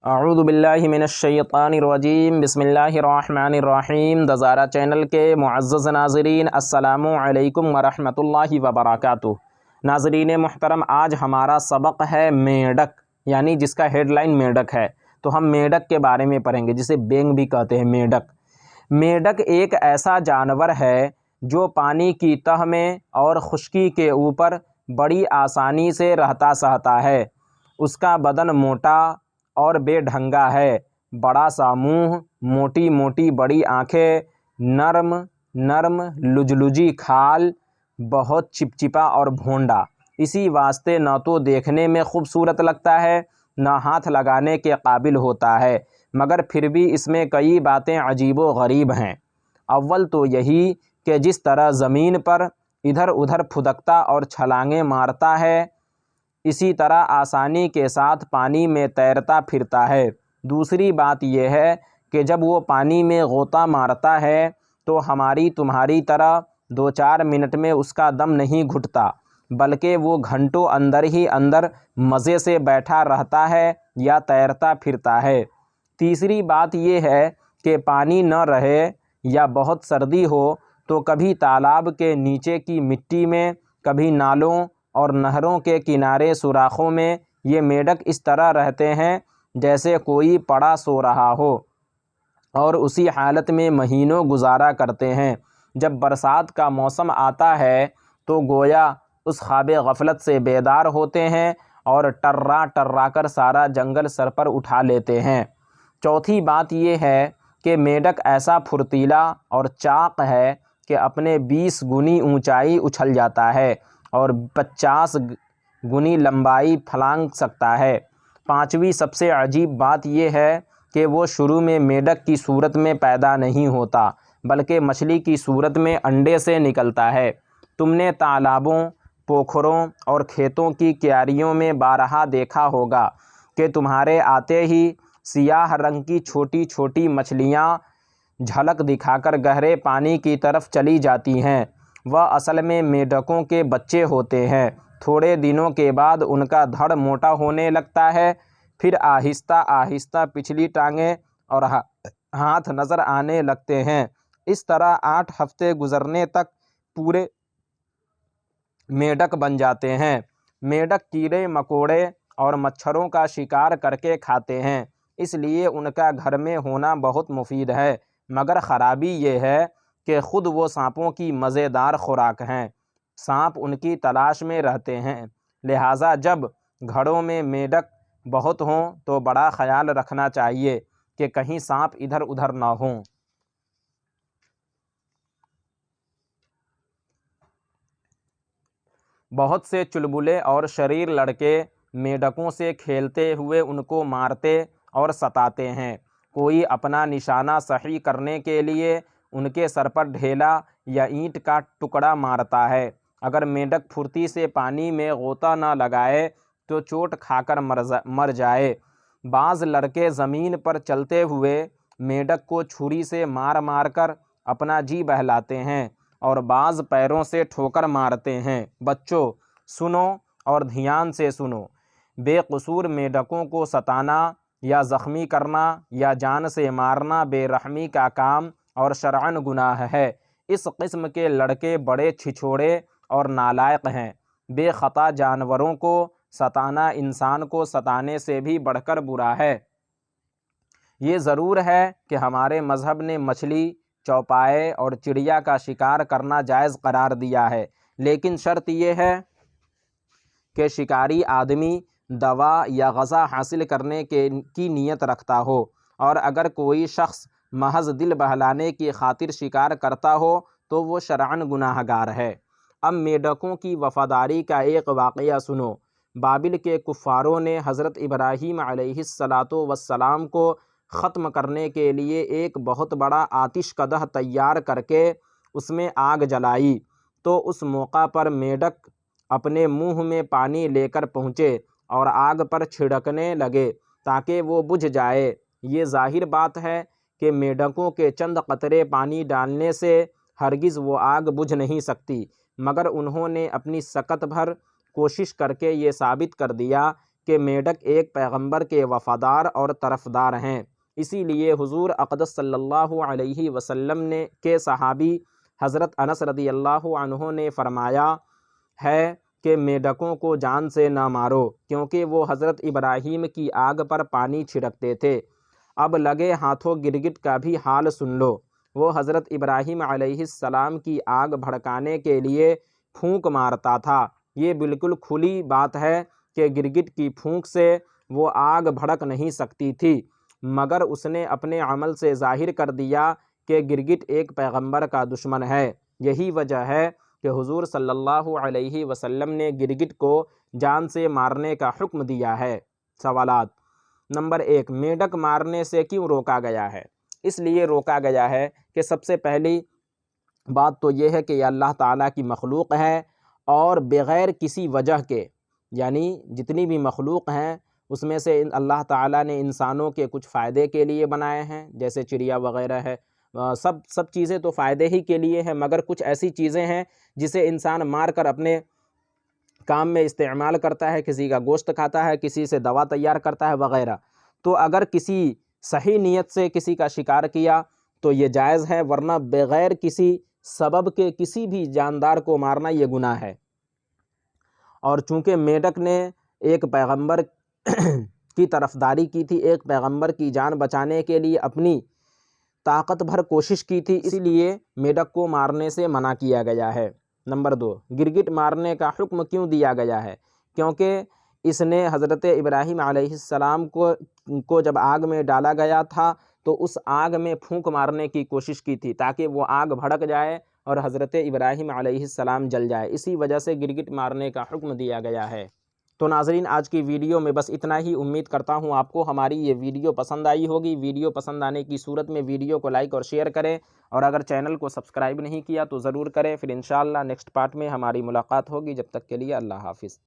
اعوذ باللہ من الشیطان الرجیم، بسم اللہ الرحمن الرحیم۔ دزارہ چینل کے معزز ناظرین، السلام علیکم ورحمۃ اللہ وبرکاتہ۔ ناظرین محترم، آج ہمارا سبق ہے میڈک، یعنی جس کا ہیڈ لائن میڈک ہے، تو ہم میڈک کے بارے میں پڑھیں گے، جسے بینگ بھی کہتے ہیں۔ میڈک ایک ایسا جانور ہے جو پانی کی تہ میں اور خشکی کے اوپر بڑی آسانی سے رہتا سہتا ہے۔ اس کا بدن موٹا اور بے ڈھنگا ہے، بڑا سا منہ، موٹی موٹی بڑی آنکھیں، نرم نرم لجلجی کھال، بہت چپچپا اور بھونڈا۔ اسی واسطے نہ تو دیکھنے میں خوبصورت لگتا ہے، نہ ہاتھ لگانے کے قابل ہوتا ہے، مگر پھر بھی اس میں کئی باتیں عجیب و غریب ہیں۔ اول تو یہی کہ جس طرح زمین پر ادھر ادھر پھدکتا اور چھلانگیں مارتا ہے، اسی طرح آسانی کے ساتھ پانی میں تیرتا پھرتا ہے۔ دوسری بات یہ ہے کہ جب وہ پانی میں غوطہ مارتا ہے تو ہماری تمہاری طرح 2-4 منٹ میں اس کا دم نہیں گھٹتا، بلکہ وہ گھنٹوں اندر ہی اندر مزے سے بیٹھا رہتا ہے یا تیرتا پھرتا ہے۔ تیسری بات یہ ہے کہ پانی نہ رہے یا بہت سردی ہو تو کبھی تالاب کے نیچے کی مٹی میں، کبھی نالوں اور نہروں کے کنارے سوراخوں میں یہ میڈک اس طرح رہتے ہیں جیسے کوئی پڑا سو رہا ہو، اور اسی حالت میں مہینوں گزارا کرتے ہیں۔ جب برسات کا موسم آتا ہے تو گویا اس خواب غفلت سے بیدار ہوتے ہیں اور ٹرا ٹرا کر سارا جنگل سر پر اٹھا لیتے ہیں۔ چوتھی بات یہ ہے کہ میڈک ایسا پھرتیلا اور چاق ہے کہ اپنے 20 گنی اونچائی اچھل جاتا ہے اور 50 گنی لمبائی پھلانگ سکتا ہے۔ پانچویں سب سے عجیب بات یہ ہے کہ وہ شروع میں میڈک کی صورت میں پیدا نہیں ہوتا، بلکہ مچھلی کی صورت میں انڈے سے نکلتا ہے۔ تم نے تالابوں، پوکھروں اور کھیتوں کی کیاریوں میں بارہا دیکھا ہوگا کہ تمہارے آتے ہی سیاہ رنگ کی چھوٹی چھوٹی مچھلیاں جھلک دکھا کر گہرے پانی کی طرف چلی جاتی ہیں۔ وہ اصل میں میڈکوں کے بچے ہوتے ہیں۔ تھوڑے دنوں کے بعد ان کا دھڑ موٹا ہونے لگتا ہے، پھر آہستہ آہستہ پچھلی ٹانگیں اور ہاتھ نظر آنے لگتے ہیں۔ اس طرح 8 ہفتے گزرنے تک پورے میڈک بن جاتے ہیں۔ میڈک کیڑے مکوڑے اور مچھروں کا شکار کر کے کھاتے ہیں، اس لیے ان کا گھر میں ہونا بہت مفید ہے، مگر خرابی یہ ہے کہ خود وہ سانپوں کی مزیدار خوراک ہیں۔ سانپ ان کی تلاش میں رہتے ہیں، لہٰذا جب گھروں میں میڈک بہت ہوں تو بڑا خیال رکھنا چاہیے کہ کہیں سانپ ادھر ادھر نہ ہوں۔ بہت سے چلبلے اور شریر لڑکے میڈکوں سے کھیلتے ہوئے ان کو مارتے اور ستاتے ہیں۔ کوئی اپنا نشانہ صحیح کرنے کے لیے ان کے سر پر ڈھیلا یا اینٹ کا ٹکڑا مارتا ہے۔ اگر میڈک پھرتی سے پانی میں غوطہ نہ لگائے تو چوٹ کھا کر مر جائے۔ بعض لڑکے زمین پر چلتے ہوئے میڈک کو چھری سے مار مار کر اپنا جی بہلاتے ہیں، اور بعض پیروں سے ٹھوکر مارتے ہیں۔ بچوں، سنو اور دھیان سے سنو، بے قصور میڈکوں کو ستانا یا زخمی کرنا یا جان سے مارنا بے رحمی کا کام اور شرعاً گناہ ہے۔ اس قسم کے لڑکے بڑے چھچھوڑے اور نالائق ہیں۔ بے خطا جانوروں کو ستانا انسان کو ستانے سے بھی بڑھ کر برا ہے۔ یہ ضرور ہے کہ ہمارے مذہب نے مچھلی، چوپائے اور چڑیا کا شکار کرنا جائز قرار دیا ہے، لیکن شرط یہ ہے کہ شکاری آدمی دوا یا غذا حاصل کرنے کی نیت رکھتا ہو، اور اگر کوئی شخص محض دل بہلانے کی خاطر شکار کرتا ہو تو وہ شرعاً گناہ گار ہے۔ اب میڈکوں کی وفاداری کا ایک واقعہ سنو۔ بابل کے کفاروں نے حضرت ابراہیم علیہ السلام کو ختم کرنے کے لیے ایک بہت بڑا آتش کدہ تیار کر کے اس میں آگ جلائی، تو اس موقع پر میڈک اپنے منہ میں پانی لے کر پہنچے اور آگ پر چھڑکنے لگے تاکہ وہ بجھ جائے۔ یہ ظاہر بات ہے کہ میڈکوں کے چند قطرے پانی ڈالنے سے ہرگز وہ آگ بجھ نہیں سکتی، مگر انہوں نے اپنی سکت بھر کوشش کر کے یہ ثابت کر دیا کہ میڈک ایک پیغمبر کے وفادار اور طرفدار ہیں، اسی لیے حضور اقدس صلی اللہ علیہ وسلم نے کے صحابی حضرت انس رضی اللہ عنہ نے فرمایا ہے کہ میڈکوں کو جان سے نہ مارو، کیونکہ وہ حضرت ابراہیم کی آگ پر پانی چھڑکتے تھے۔ اب لگے ہاتھوں گرگٹ کا بھی حال سن لو۔ وہ حضرت ابراہیم علیہ السلام کی آگ بھڑکانے کے لیے پھونک مارتا تھا۔ یہ بالکل کھلی بات ہے کہ گرگٹ کی پھونک سے وہ آگ بھڑک نہیں سکتی تھی، مگر اس نے اپنے عمل سے ظاہر کر دیا کہ گرگٹ ایک پیغمبر کا دشمن ہے۔ یہی وجہ ہے کہ حضور صلی اللہ علیہ وسلم نے گرگٹ کو جان سے مارنے کا حکم دیا ہے۔ سوالات: نمبر 1، میڈک مارنے سے کیوں روکا گیا ہے؟ اس لیے روکا گیا ہے کہ سب سے پہلی بات تو یہ ہے کہ یہ اللہ تعالیٰ کی مخلوق ہے اور بغیر کسی وجہ کے، یعنی جتنی بھی مخلوق ہیں اس میں سے اللہ تعالیٰ نے انسانوں کے کچھ فائدے کے لیے بنائے ہیں، جیسے چڑیا وغیرہ ہے، سب چیزیں تو فائدے ہی کے لیے ہیں، مگر کچھ ایسی چیزیں ہیں جسے انسان مار کر اپنے کام میں استعمال کرتا ہے، کسی کا گوشت کھاتا ہے، کسی سے دوا تیار کرتا ہے وغیرہ۔ تو اگر کسی صحیح نیت سے کسی کا شکار کیا تو یہ جائز ہے، ورنہ بغیر کسی سبب کے کسی بھی جاندار کو مارنا یہ گناہ ہے۔ اور چونکہ میڈک نے ایک پیغمبر کی طرفداری کی تھی، ایک پیغمبر کی جان بچانے کے لیے اپنی طاقت بھر کوشش کی تھی، اسی لیے میڈک کو مارنے سے منع کیا گیا ہے۔ نمبر 2، گرگٹ مارنے کا حکم کیوں دیا گیا ہے؟ کیونکہ اس نے حضرت ابراہیم علیہ السلام کو جب آگ میں ڈالا گیا تھا تو اس آگ میں پھونک مارنے کی کوشش کی تھی تاکہ وہ آگ بھڑک جائے اور حضرت ابراہیم علیہ السلام جل جائے، اسی وجہ سے گرگٹ مارنے کا حکم دیا گیا ہے۔ تو ناظرین، آج کی ویڈیو میں بس اتنا ہی۔ امید کرتا ہوں آپ کو ہماری یہ ویڈیو پسند آئی ہوگی۔ ویڈیو پسند آنے کی صورت میں ویڈیو کو لائک اور شیئر کریں، اور اگر چینل کو سبسکرائب نہیں کیا تو ضرور کریں۔ پھر انشاءاللہ نیکسٹ پارٹ میں ہماری ملاقات ہوگی، جب تک کے لیے اللہ حافظ۔